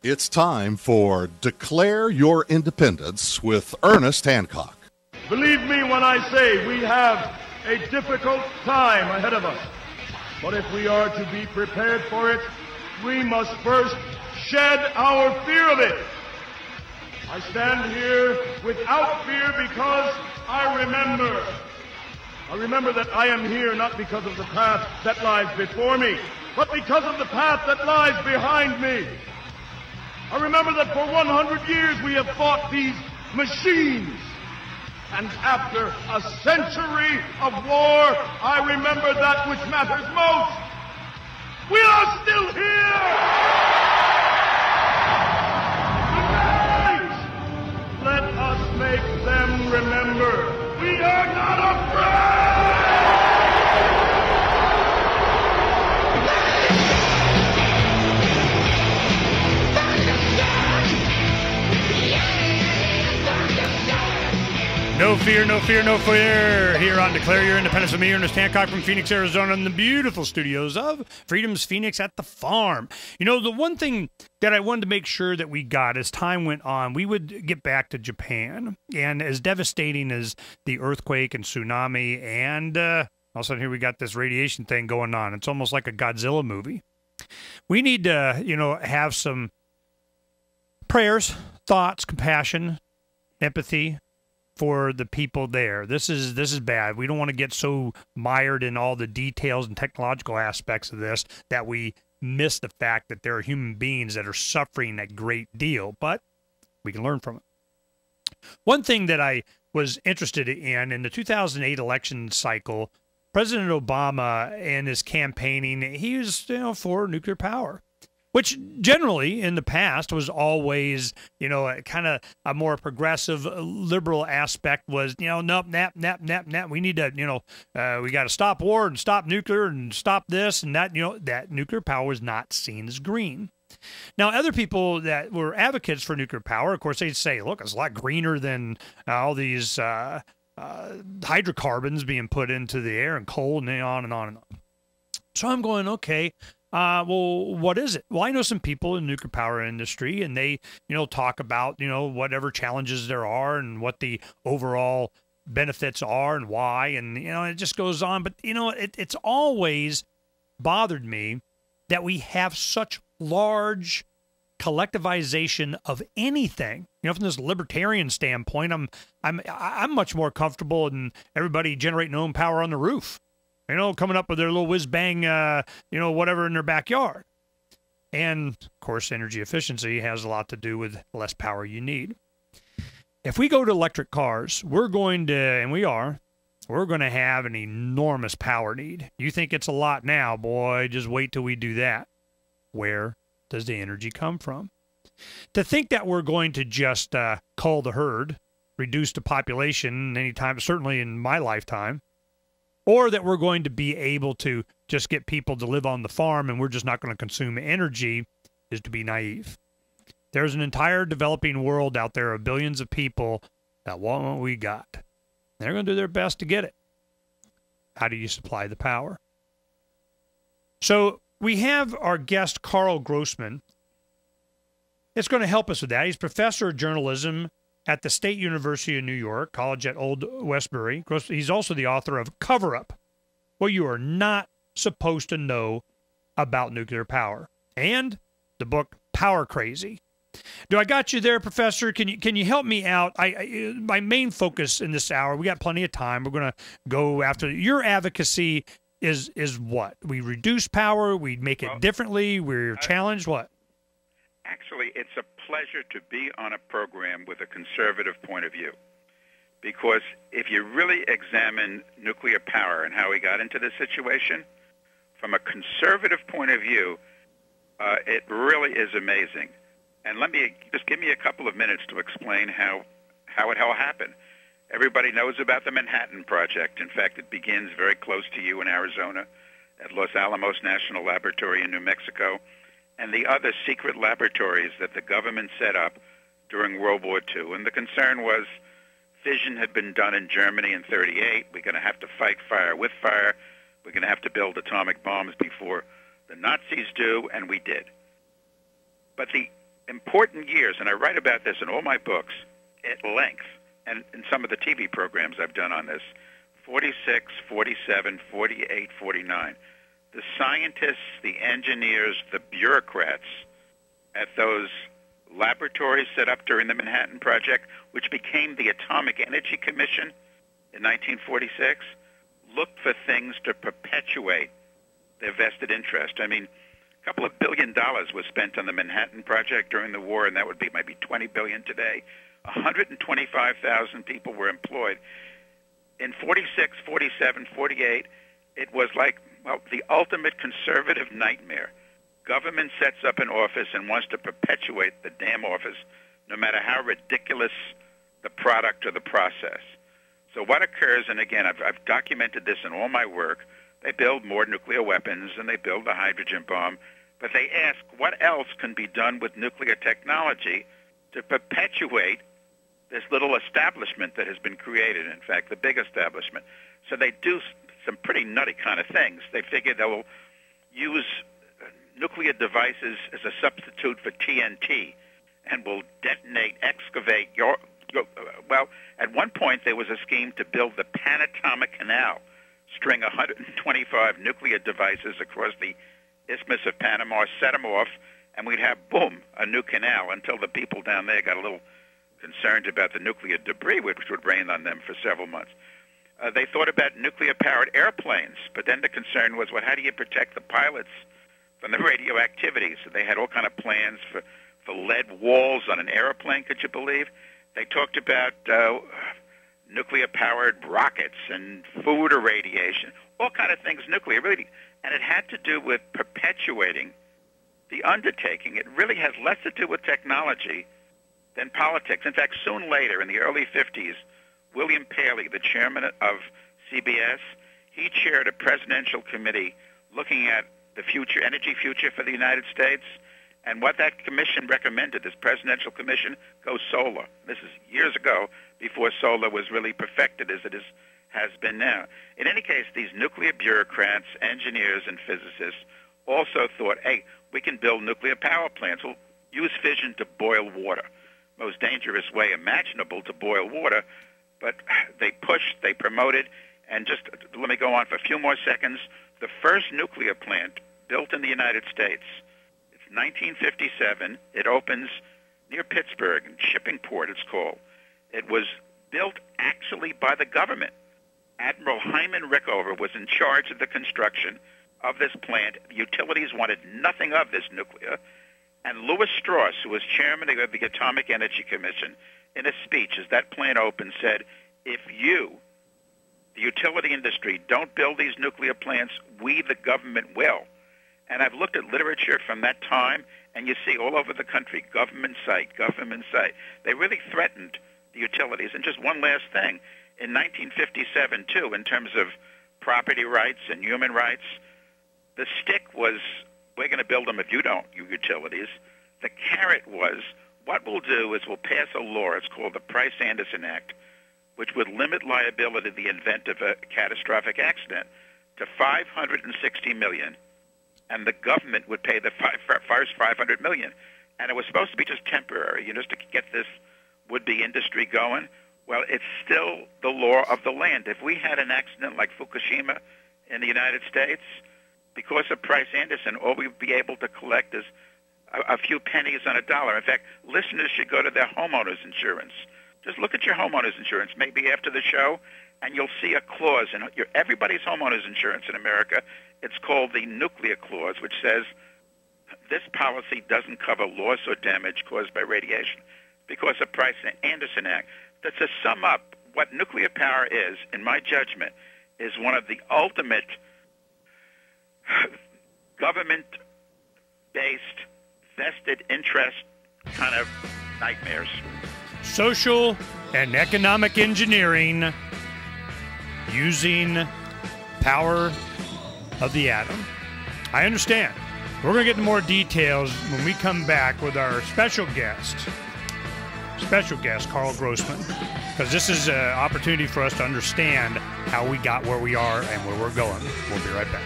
It's time for Declare Your Independence with Ernest Hancock. Believe me when I say we have a difficult time ahead of us. But if we are to be prepared for it, we must first shed our fear of it. I stand here without fear because I remember that I am here not because of the path that lies before me, but because of the path that lies behind me. I remember that for 100 years we have fought these machines. And after a century of war, I remember that which matters most. We are still here! Tonight, let us make them remember we are not afraid! No fear, no fear, no fear. Here on Declare Your Independence with me, Ernest Hancock from Phoenix, Arizona, in the beautiful studios of Freedom's Phoenix at the Farm. You know, the one thing that I wanted to make sure that we got as time went on, we would get back to Japan. And as devastating as the earthquake and tsunami, and all of a sudden here we got this radiation thing going on. It's almost like a Godzilla movie. We need to, have some prayers, thoughts, compassion, empathy for the people there. This is bad. We don't want to get so mired in all the details and technological aspects of this that we miss the fact that there are human beings that are suffering a great deal, but we can learn from it. One thing that I was interested in the 2008 election cycle, President Obama and his campaigning, he was for nuclear power, which generally in the past was always, kind of a more progressive liberal aspect was, nope, nap. We need to, we got to stop war and stop nuclear and stop this and that, that nuclear power is not seen as green. Now, other people that were advocates for nuclear power, of course, they'd say, look, it's a lot greener than all these hydrocarbons being put into the air and coal and on and on and on. So I'm going, okay. Well, what is it? Well, I know some people in the nuclear power industry, and they, talk about, whatever challenges there are and what the overall benefits are and why, and, it just goes on. But, it's always bothered me that we have such large collectivization of anything. From this libertarian standpoint, I'm much more comfortable in everybody generating their own power on the roof. Coming up with their little whiz-bang, whatever in their backyard. And, of course, energy efficiency has a lot to do with less power you need. If we go to electric cars, we're going to have an enormous power need. You think it's a lot now, boy, just wait till we do that. Where does the energy come from? To think that we're going to just cull the herd, reduce the population anytime, certainly in my lifetime, or that we're going to be able to just get people to live on the farm and we're just not going to consume energy is to be naive. There's an entire developing world out there of billions of people that want what we got. They're going to do their best to get it. How do you supply the power? So we have our guest, Karl Grossman. It's going to help us with that. He's professor of journalism at the State University of New York, College at Old Westbury. He's also the author of Cover Up, what you are not supposed to know about nuclear power, and the book Power Crazy. Do I got you there, Professor? Can you help me out? My main focus in this hour, we got plenty of time. We're going to go after your advocacy is what? We reduce power, we make it differently, we're challenged, what? Actually, it's a pleasure to be on a program with a conservative point of view, because if you really examine nuclear power and how we got into this situation, from a conservative point of view, it really is amazing. And just give me a couple of minutes to explain how it all happened. Everybody knows about the Manhattan Project. In fact, it begins very close to you in Arizona at Los Alamos National Laboratory in New Mexico, and the other secret laboratories that the government set up during World War II. And the concern was fission had been done in Germany in 1938. We're going to have to fight fire with fire. We're going to have to build atomic bombs before the Nazis do, and we did. But the important years, and I write about this in all my books at length, and in some of the TV programs I've done on this, 46, 47, 48, 49. The scientists, the engineers, the bureaucrats at those laboratories set up during the Manhattan Project, which became the Atomic Energy Commission in 1946, looked for things to perpetuate their vested interest. I mean, a couple of $1 billion was spent on the Manhattan Project during the war, and that would be maybe $20 billion today. 125,000 people were employed. In 46, 47, 48, it was like, well, the ultimate conservative nightmare. Government sets up an office and wants to perpetuate the damn office, no matter how ridiculous the product or the process. So what occurs, and again, I've documented this in all my work, they build more nuclear weapons and they build the hydrogen bomb, but they ask what else can be done with nuclear technology to perpetuate this little establishment that has been created, in fact, the big establishment. So they do some pretty nutty kind of things. They figure they will use nuclear devices as a substitute for TNT and will detonate, excavate. Well, at one point there was a scheme to build the Panatomic Canal, string 125 nuclear devices across the Isthmus of Panama, set them off, and we'd have, boom, a new canal until the people down there got a little concerned about the nuclear debris, which would rain on them for several months. They thought about nuclear-powered airplanes, but then the concern was, well, how do you protect the pilots from the radioactivity? So they had all kind of plans for lead walls on an airplane, could you believe? They talked about nuclear-powered rockets and food irradiation, all kind of things nuclear, really. And it had to do with perpetuating the undertaking. It really has less to do with technology than politics. In fact, soon later, in the early 50s, William Paley, the chairman of CBS, he chaired a presidential committee looking at the future, energy future for the United States. And what that commission recommended, this presidential commission, go solar. This is years ago, before solar was really perfected as it has been now. In any case, these nuclear bureaucrats, engineers, and physicists also thought, hey, we can build nuclear power plants. We'll use fission to boil water. Most dangerous way imaginable to boil water, but they pushed, they promoted, and just let me go on for a few more seconds. The first nuclear plant built in the United States, it's 1957. It opens near Pittsburgh, Shippingport it's called. It was built actually by the government. Admiral Hyman Rickover was in charge of the construction of this plant. The utilities wanted nothing of this nuclear. And Lewis Strauss, who was chairman of the Atomic Energy Commission, in a speech as that plant opened, said, if you, the utility industry, don't build these nuclear plants, we, the government, will. And I've looked at literature from that time, and you see all over the country, government site, government site. They really threatened the utilities. And just one last thing, in 1957, too, in terms of property rights and human rights, the stick was, we're going to build them if you don't, you utilities. The carrot was, what we'll do is we'll pass a law, it's called the Price-Anderson Act, which would limit liability in the event of a catastrophic accident to $560 million, and the government would pay the first $500 million. And it was supposed to be just temporary, just to get this would-be industry going. Well, it's still the law of the land. If we had an accident like Fukushima in the United States, because of Price-Anderson, all we'd be able to collect is a few pennies on a dollar. In fact, listeners should go to their homeowners insurance. Just look at your homeowners insurance, maybe after the show, and you'll see a clause in everybody's homeowners insurance in America. It's called the nuclear clause, which says this policy doesn't cover loss or damage caused by radiation because of Price-Anderson Act. That to sum up, what nuclear power is, in my judgment, is one of the ultimate government-based, vested interest kind of nightmares. Social and economic engineering using power of the atom. I understand. We're going to get into more details when we come back with our special guest, Karl Grossman, because this is an opportunity for us to understand how we got where we are and where we're going. We'll be right back.